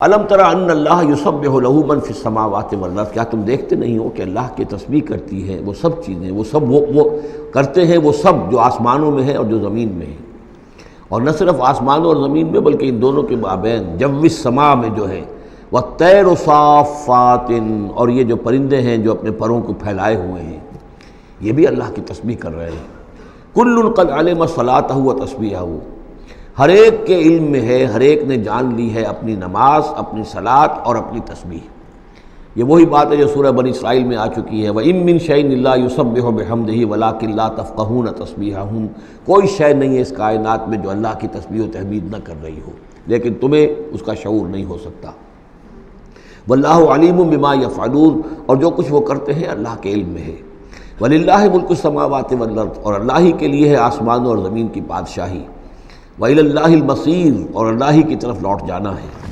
الم تر ان اللہ یسبح لہ من فی السماوات والارض، کیا تم دیکھتے نہیں ہو کہ اللہ کی تسبیح کرتی ہے وہ سب چیزیں، وہ کرتے ہیں وہ سب جو آسمانوں میں ہے اور جو زمین میں ہے، اور نہ صرف آسمانوں اور زمین میں بلکہ ان دونوں کے مابین جو السماء میں جو ہے، والطیر صافات، اور یہ جو پرندے ہیں جو اپنے پروں کو پھیلائے ہوئے ہیں یہ بھی اللہ کی تسبیح کر رہے ہیں۔ کل قد علم صلاتہ و تسبیحہ، ہر ایک کے علم میں ہے، ہر ایک نے جان لی ہے اپنی نماز، اپنی صلاۃ اور اپنی تسبیح۔ یہ وہی بات ہے جو سورہ بنی اسرائیل میں آ چکی ہے، وَإِن مِّن شَيْءٍ إِلَّا يُسَبِّحُ بِحَمْدِهِ وَلَٰكِن لَّا تَفْقَهُونَ تَسْبِيحَهُمْ، کوئی شے نہیں ہے اس کائنات میں جو اللہ کی تسبیح و تحمید نہ کر رہی ہو، لیکن تمہیں اس کا شعور نہیں ہو سکتا۔ وَاللَّهُ عَلِيمٌ بِمَا يَفْعَلُونَ، اور جو کچھ وہ کرتے ہیں اللہ کے علم میں ہے۔ وَلِلَّهِ مُلْكُ السَّمَاوَاتِ وَالْأَرْضِ، اور اللہ ہی کے لیے ہے آسمانوں اور زمین کی بادشاہی۔ وَإِلَى اللَّهِ الْمَصِيرُ، اور اللہ ہی کی طرف لوٹ جانا ہے۔